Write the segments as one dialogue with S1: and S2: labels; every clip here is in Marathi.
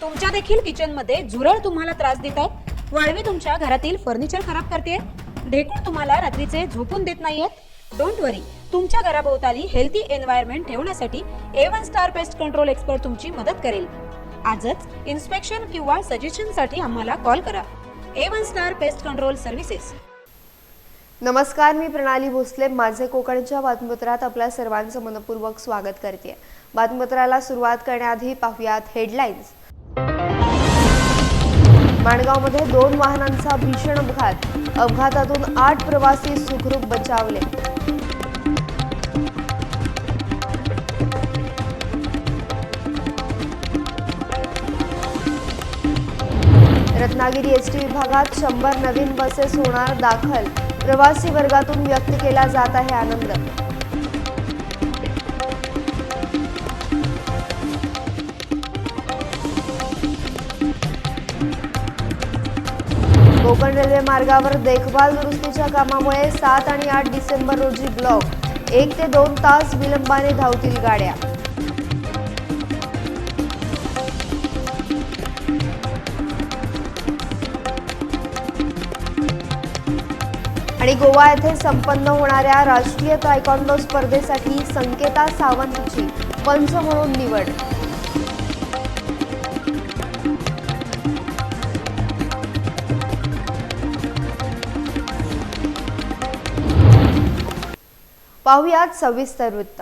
S1: तुमच्या देखील किचनमध्ये झुरळ तुम्हाला त्रास देत आहेत, वाळवी तुमच्या घरातील फर्निचर खराब करते, ढेकूळ तुम्हाला रात्रीचे झोपून देत नाहीयेत, डोंट वरी. तुमच्या घराभोवताली हेल्थी एन्व्हायरमेंट ठेवण्यासाठी A1 star pest control expert तुमची मदत करेल. आजच इन्स्पेक्शन किंवा सजेशनसाठी आम्हाला कॉल करा. A1 star pest control services.
S2: नमस्कार, मी प्रणाली भोसले. माझे कोकणच्या बातमीपत्रात आपल्या सर्वांचं मनपूर्वक स्वागत करते. बातमीपत्राला सुरुवात करण्याआधी पाहूयात हेडलाईन्स. माणगावमध्ये 2 वाहनांचा भीषण अपघात. अपघातातून 8 प्रवासी सुखरूप बचावले. रत्नागिरी एसटी विभागात 100 नवीन बसेस होणार दाखल. प्रवासी वर्गातून व्यक्त केला जात आहे आनंद. कोकण रेल्वे मार्गावर देखभाल दुरुस्तीच्या कामामुळे 7 आणि 8 डिसेंबर रोजी ब्लॉक. 1 ते 2 तास विलंबाने धावतील गाड्या. आणि गोवा येथे संपन्न होणाऱ्या राष्ट्रीय तायक्वांडो स्पर्धेसाठी संकेता सावंतची पंच म्हणून निवड. पाहुयात सविस्तर वृत्त.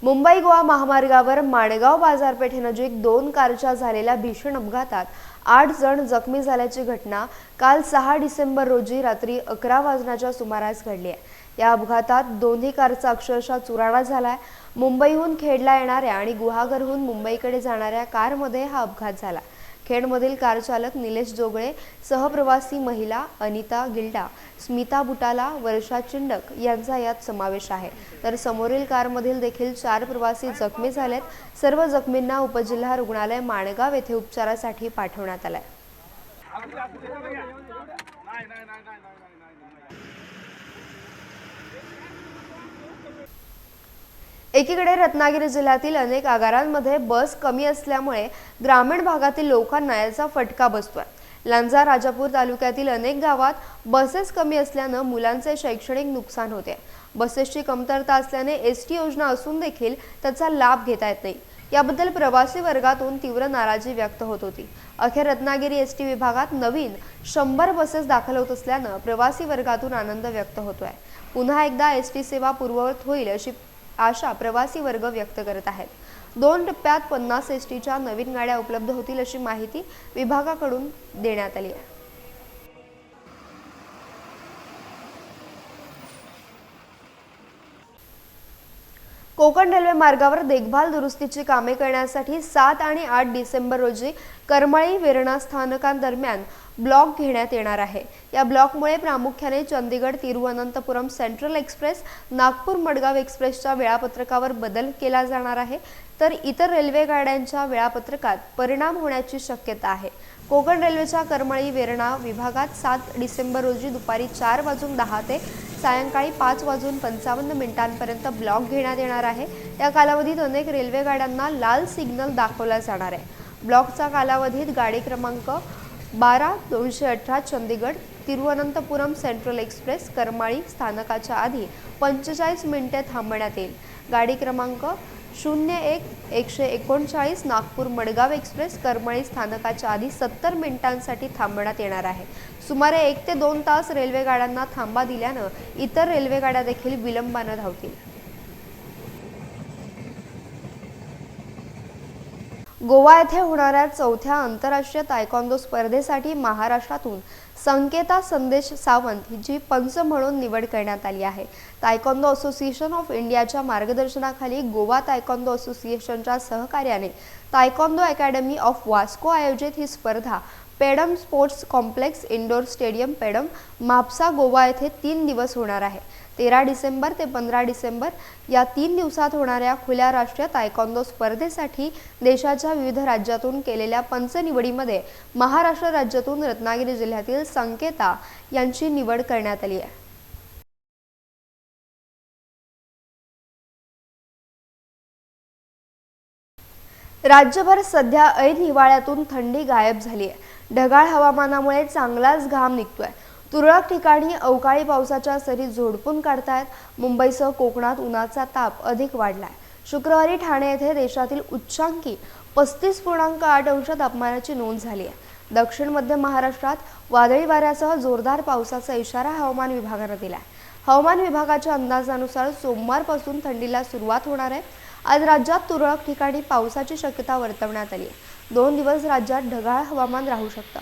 S2: मुंबई गोवा महामार्गावर माणगाव बाजारपेठेनजीक 2 कारच्या झालेल्या भीषण अपघातात 8 जण जखमी झाल्याची घटना काल 6 डिसेंबर रोजी रात्री 11 वाजण्याच्या सुमारास घडली आहे. या अपघातात दोन्ही कारचा अक्षरशः चुराडा झालाय. मुंबईहून खेडला येणाऱ्या आणि गुहागरहून मुंबईकडे जाणाऱ्या कारमध्ये हा अपघात झाला. खेडमधील कार चालक निलेश जोगळे, सहप्रवासी महिला अनिता गिल्डा, स्मिता बुटाला, वर्षा चिंडक यांचा यात समावेश आहे. तर समोरील कारमधील देखील 4 प्रवासी जखमी झालेत. सर्व जखमींना उपजिल्हा रुग्णालय माणगाव येथे उपचारासाठी पाठवण्यात आले. एकीकडे रत्नागिरी जिल्ह्यातील अनेक आगारांमध्ये बस कमी असल्यामुळे ग्रामीण भागातील लोकांना याचा फटका बसतोय. लांजा राजापूर तालुक्यातील अनेक गावात बसेस कमी असल्याने मुलांचे शैक्षणिक नुकसान होते. बसेसची कमतरता असल्याने एसटी योजना असून देखील त्याचा लाभ घेता येत नाही. याबद्दल प्रवासी वर्गातून तीव्र नाराजी व्यक्त होत होती. अखेर रत्नागिरी एसटी विभागात नवीन 100 बसेस दाखल होत असल्याने प्रवासी वर्गातून आनंद व्यक्त होतोय. पुन्हा एकदा एसटी सेवा पूर्ववत होईल अशी आशा प्रवासी वर्ग व्यक्त करत आहेत. 2 टप्प्यात 50 एसटीच्या नवीन गाड्या उपलब्ध होतील अशी माहिती विभागाकडून देण्यात आली आहे. कोकण रेल्वे मार्गावर देखभाल दुरुस्तीची कामे करण्यासाठी 7 आणि 8 डिसेंबर रोजी करमाळी वेरणा स्थानकांदरम्यान ब्लॉक घेण्यात येणार आहे. या ब्लॉकमुळे प्रामुख्याने चंदीगड तिरुवनंतपुरम सेंट्रल एक्सप्रेस, नागपूर मडगाव एक्सप्रेसच्या वेळापत्रकावर बदल केला जाणार आहे. तर इतर रेल्वे गाड्यांच्या वेळापत्रकात परिणाम होण्याची शक्यता आहे. कोकण रेल्वेच्या करमाळी वेरणा विभागात 7 डिसेंबर रोजी दुपारी 4:10 ते सायंकाळी 5:55 ब्लॉक घेण्यात येणार आहे. या कालावधीत अनेक रेल्वे गाड्यांना लाल सिग्नल दाखवला जाणार आहे. ब्लॉकचा कालावधीत गाडी क्रमांक 12-218 चंदीगड तिरुवनंतपुरम सेंट्रल एक्सप्रेस करमाळी स्थानकाच्या आधी 45 मिनिटे थांबवण्यात येईल. गाडी क्रमांक 01-139 नागपूर मडगाव एक्सप्रेस करमाळी स्थानकाच्या आधी 70 मिनिटांसाठी थांबवण्यात येणार आहे. सुमारे 1 ते 2 तास रेल्वे गाड्यांना थांबा दिल्यानं इतर रेल्वे गाड्या देखील विलंबाने धावतील. गोवा येथे होणाऱ्या 4थ्या आंतरराष्ट्रीय तायक्वांडो स्पर्धेसाठी महाराष्ट्रातून संकेता संदेश सावंत हिची पंच म्हणून निवड करण्यात आली आहे. तायक्वांडो असोसिएशन ऑफ इंडियाच्या मार्गदर्शनाखाली गोवा तायक्वांडो असोसिएशनच्या सहकार्याने तायक्वांडो अकॅडमी ऑफ वास्को आयोजित ही स्पर्धा Peddem sports complex indoor stadium Peddem, Mapusa, Goa येथे 3 दिवस होणार आहे. 13 डिसेंबर ते 15 डिसेंबर या 3 दिवसात होणाऱ्या खुल्या राष्ट्रीय तायक्वांडो स्पर्धेसाठी देशाच्या विविध राज्यातून केलेल्या पंच निवडीमध्ये महाराष्ट्र राज्यातून रत्नागिरी जिल्ह्यातील संकेता यांची निवड करण्यात आली आहे. राज्यभर सध्या ऐन हिवाळ्यातून थंडी गायब झाली आहे। ढगाळ हवामानामुळे चांगलाच घाम निघतोय। तुरळक ठिकाणी अवकाळी पावसाच्या सरी झोडपून काढतायत। मुंबईसह कोकणात उन्हाचा ताप अधिक वाढलाय। शुक्रवारी ठाणे येथे देशातील उच्चांकी 35.8 अंश तापमानाची नोंद झाली आहे। दक्षिण मध्य महाराष्ट्रात वादळी वाऱ्यासह जोरदार पावसाचा इशारा हवामान विभागाने दिलाय। हवामान विभागाच्या अंदाजानुसार सोमवारपासून थंडीला सुरुवात होणार आहे। आज राज्यात तुरळक ठिकाणी पावसाची शक्यता वर्तवण्यात आली आहे। 2 दिवस राज्यात ढगाळ हवामान राहू शकतं।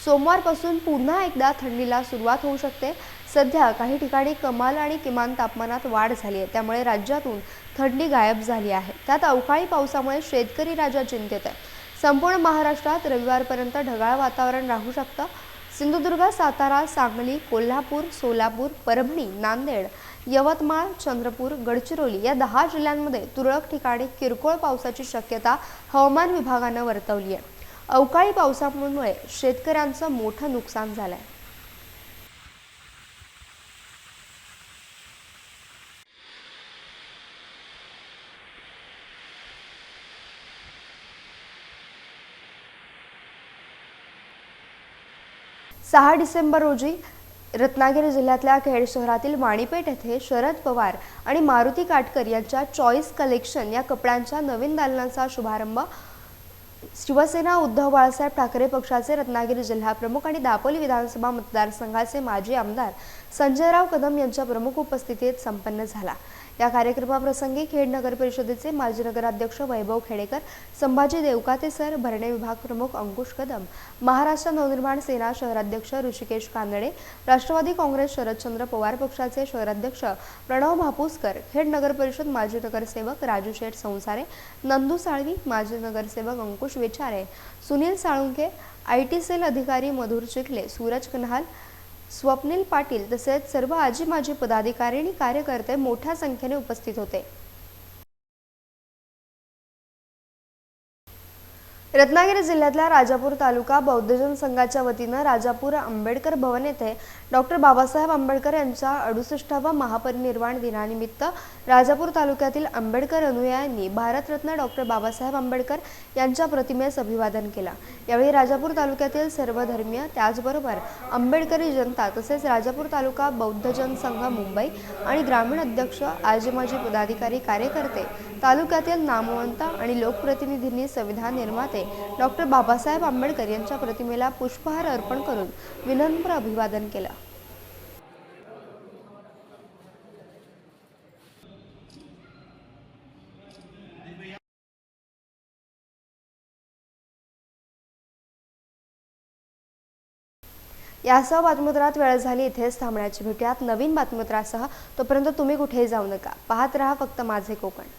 S2: सोमवारपासून पुन्हा एकदा थंडीला सुरुवात होऊ शकते। सध्या काही ठिकाणी कमाल आणि किमान तापमानात वाढ झाली आहे, त्यामुळे राज्यातून थंडी गायब झाली आहे। त्यात अवकाळी पावसामुळे शेतकरी राजा चिंतेत आहे। संपूर्ण महाराष्ट्रात रविवारपर्यंत ढगाळ वातावरण राहू शकतं। सिंधुदुर्ग, सातारा, सांगली, कोल्हापूर, सोलापूर, परभणी, नांदेड, यवतमाळ, चंद्रपूर, गडचिरोली या 10 जिल्ह्यांमध्ये तुरळक ठिकाणी किरकोळ पावसाची शक्यता हवामान विभागाने वर्तवली आहे। अवकाळी पावसामुळे शेतकऱ्यांचं मोठं नुकसान झालंय। सहा डिसेंबर रोजी रत्नागिरी जिल्ह्यातल्या खेड शहरातील वाणीपेठ येथे शरद पवार आणि मारुती काटकर यांच्या चॉईस कलेक्शन या कपड्यांच्या नवीन दालनाचा शुभारंभ शिवसेना उद्धव बाळासाहेब ठाकरे पक्षाचे रत्नागिरी जिल्हा प्रमुख आणि दापोली विधानसभा मतदारसंघाचे माजी आमदार संजयराव कदम यांच्या प्रमुख उपस्थितीत संपन्न झाला। या कार्यक्रमाप्रसंगी खेड नगर परिषदेचे माजी नगराध्यक्ष वैभव खेडेकर, संभाजी देवकाते सर, भरणे विभाग प्रमुख अंकुश कदम, महाराष्ट्र नवनिर्माण सेना शहराध्यक्ष ऋषिकेश कानडे, राष्ट्रवादी काँग्रेस शरदचंद्र पवार पक्षाचे शहराध्यक्ष प्रणव भापूसकर, खेड नगर परिषद माजी नगरसेवक राजू शेठ संसारे, नंदू साळवी, माजी नगरसेवक अंकुश विचारे, सुनील साळुंके, IT सेल अधिकारी मधुर चिखले, सूरज कन्हाल, स्वप्नील पाटील तसेच सर्व आजी माजी पदाधिकारी आणि कार्यकर्ते मोठ्या संख्येने उपस्थित होते। रत्नागिरी जिल्ह्यातल्या राजापूर तालुका बौद्धजन संघाच्या वतीनं राजापूर आंबेडकर भवन येथे डॉक्टर बाबासाहेब आंबेडकर यांच्या 68व्या महापरिनिर्वाण दिनानिमित्त राजापूर तालुक्यातील आंबेडकर अनुयायांनी भारतरत्न डॉक्टर बाबासाहेब आंबेडकर यांच्या प्रतिमेस अभिवादन केलं। यावेळी राजापूर तालुक्यातील सर्व धर्मीय, त्याचबरोबर आंबेडकरी जनता तसेच राजापूर तालुका बौद्धजन संघ मुंबई आणि ग्रामीण अध्यक्ष, आजी माजी पदाधिकारी, कार्यकर्ते, तालुक्यातील नामवंत आणि लोकप्रतिनिधींनी संविधान निर्माते डॉक्टर बाबासाहेब आंबेडकर यांच्या प्रतिमेला पुष्पहार अर्पण करून विनम्र अभिवादन केलं। यासह बातमीपत्रात वेळ झाली इथेच थांबण्याची। भेटूयात नवीन बातमीपत्रासह। तोपर्यंत तुम्ही कुठेही जाऊ नका। पाहत रहा फक्त माझे कोकण।